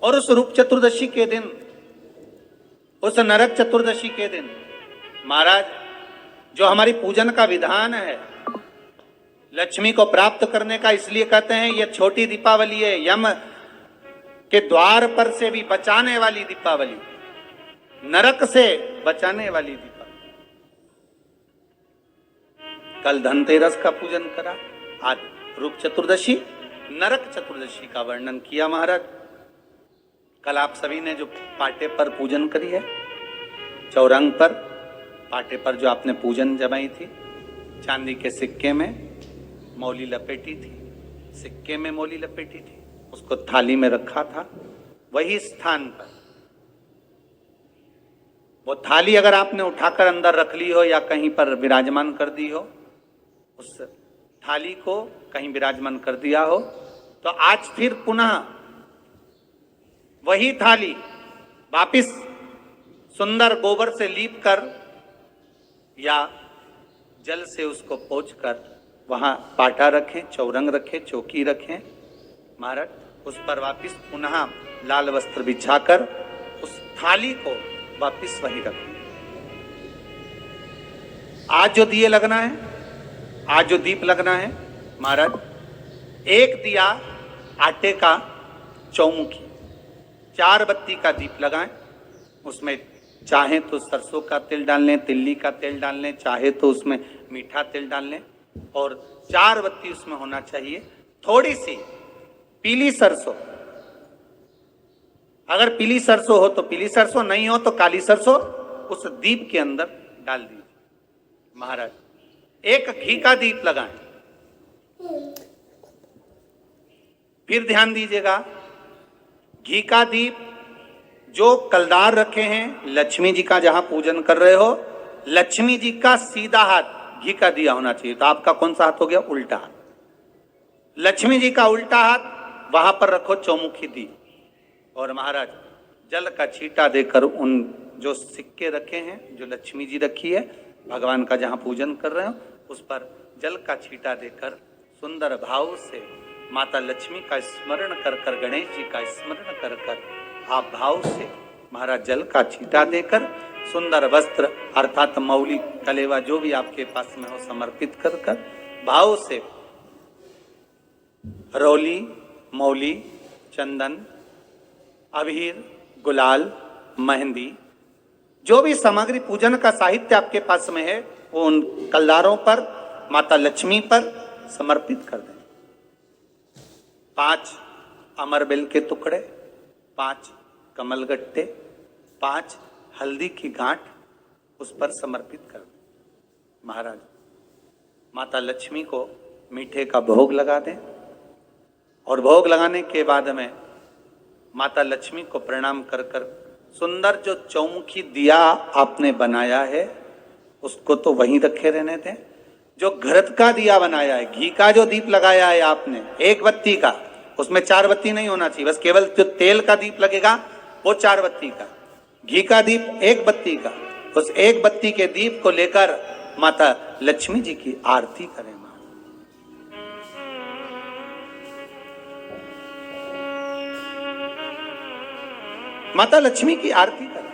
और उस रूप चतुर्दशी के दिन, उस नरक चतुर्दशी के दिन महाराज जो हमारी पूजन का विधान है लक्ष्मी को प्राप्त करने का, इसलिए कहते हैं यह छोटी दीपावली है, यम के द्वार पर से भी बचाने वाली दीपावली, नरक से बचाने वाली दीपावली। कल धनतेरस का पूजन करा, आज रूप चतुर्दशी, नरक चतुर्दशी का वर्णन किया महाराज। कल आप सभी ने जो पाटे पर पूजन करी है, चौरंग पर पाटे पर जो आपने पूजन जमाई थी, चांदी के सिक्के में मौली लपेटी थी, सिक्के में मौली लपेटी थी, उसको थाली में रखा था, वही स्थान पर वो थाली अगर आपने उठाकर अंदर रख ली हो या कहीं पर विराजमान कर दी हो, उस थाली को कहीं विराजमान कर दिया हो, तो आज फिर पुनः वही थाली वापिस सुंदर गोबर से लीप कर या जल से उसको पोंछ कर वहां पाटा रखें, चौरंग रखें, चौकी रखें महाराज, उस पर वापिस पुनः लाल वस्त्र बिछाकर उस थाली को वापिस वही रखें। आज जो दिए लगना है, आज जो दीप लगना है महाराज, एक दिया आटे का चौमुखी, 4 बत्ती का दीप लगाएं, उसमें चाहे तो सरसों का तेल डाल लें, तिल्ली का तेल डाल लें, चाहे तो उसमें मीठा तेल डाल लें, और 4 बत्ती उसमें होना चाहिए। थोड़ी सी पीली सरसों, अगर पीली सरसों हो तो पीली सरसों, नहीं हो तो काली सरसों उस दीप के अंदर डाल दीजिए महाराज। एक घी का दीप लगाएं। फिर ध्यान दीजिएगा, घी का दीप जो कलदार रखे हैं, लक्ष्मी जी का जहां पूजन कर रहे हो, लक्ष्मी जी का सीधा हाथ घी का दिया होना चाहिए। तो आपका कौन सा हाथ हो गया? उल्टा हाथ। लक्ष्मी जी का उल्टा हाथ वहां पर रखो चौमुखी दीप, और महाराज जल का छींटा देकर उन जो सिक्के रखे हैं, जो लक्ष्मी जी रखी है, भगवान का जहां पूजन कर रहे हो, उस पर जल का छींटा देकर सुंदर भाव से माता लक्ष्मी का स्मरण कर कर, गणेश जी का स्मरण कर कर, आप भाव से महाराज जल का छींटा देकर सुंदर वस्त्र अर्थात मौली, कलेवा जो भी आपके पास में हो समर्पित कर कर भाव से रौली, मौली, चंदन, अबीर, गुलाल, मेहंदी, जो भी सामग्री पूजन का साहित्य आपके पास में है, वो उन कलदारों पर, माता लक्ष्मी पर समर्पित कर दें। 5 अमरबेल के टुकड़े, 5 कमलगट्टे, 5 हल्दी की गांठ उस पर समर्पित कर दें महाराज। माता लक्ष्मी को मीठे का भोग लगा दें, और भोग लगाने के बाद में माता लक्ष्मी को प्रणाम कर कर सुंदर जो चौमुखी दिया आपने बनाया है उसको तो वहीं रखे रहने दें। जो घृत का दिया बनाया है, घी का जो दीप लगाया है आपने 1 बत्ती का, उसमें 4 बत्ती नहीं होना चाहिए, बस केवल जो तेल का दीप लगेगा वो 4 बत्ती का, घी का दीप 1 बत्ती का, उस 1 बत्ती के दीप को लेकर माता लक्ष्मी जी की आरती करें। माता लक्ष्मी की आरती करें,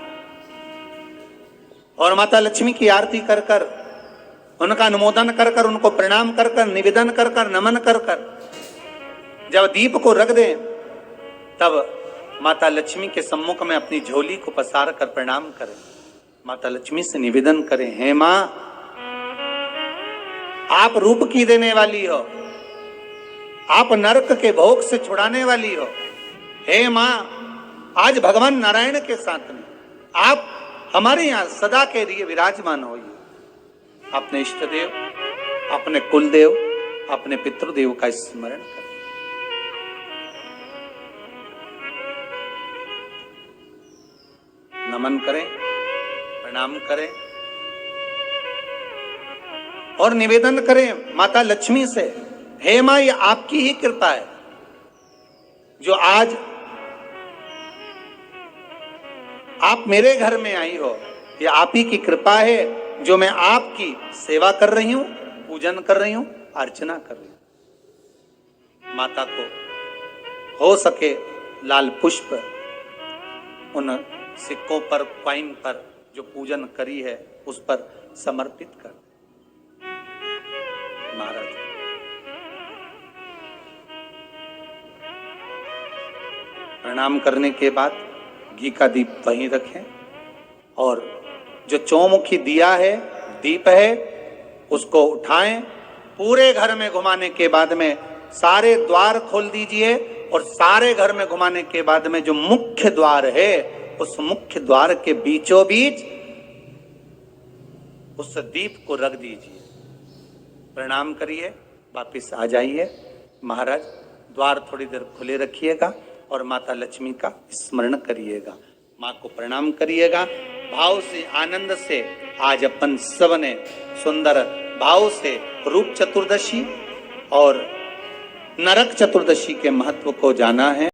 और माता लक्ष्मी की आरती कर कर, उनका अनुमोदन कर कर, उनको प्रणाम कर कर, निवेदन कर कर, नमन कर कर जब दीप को रख दें, तब माता लक्ष्मी के सम्मुख में अपनी झोली को पसार कर प्रणाम करें। माता लक्ष्मी से निवेदन करें, हे मां, आप रूप की देने वाली हो, आप नरक के भोग से छुड़ाने वाली हो। हे मां, आज भगवान नारायण के साथ में आप हमारे यहां सदा के लिए विराजमान होइए। अपने इष्ट देव, अपने कुल देव, अपने पितृदेव का स्मरण करें। नमन करें, प्रणाम करें और निवेदन करें माता लक्ष्मी से, हे मां, ये आपकी ही कृपा है जो आज आप मेरे घर में आई हो। ये आप ही की कृपा है जो मैं आपकी सेवा कर रही हूं, पूजन कर रही हूं, अर्चना कर रही हूं। माता को हो सके लाल पुष्प उन सिक्कों पर, कॉइन पर जो पूजन करी है उस पर समर्पित कर महाराज। प्रणाम करने के बाद घी का दीप वहीं रखें और जो चौमुखी दिया है, दीप है, उसको उठाएं। पूरे घर में घुमाने के बाद में सारे द्वार खोल दीजिए और सारे घर में घुमाने के बाद में जो मुख्य द्वार है उस मुख्य द्वार के बीचों बीच उस दीप को रख दीजिए। प्रणाम करिए, वापिस आ जाइए। महाराज द्वार थोड़ी देर खुले रखिएगा और माता लक्ष्मी का स्मरण करिएगा, माँ को प्रणाम करिएगा। भाव से, आनंद से आज अपन सबने सुंदर भाव से रूप चतुर्दशी और नरक चतुर्दशी के महत्व को जाना है।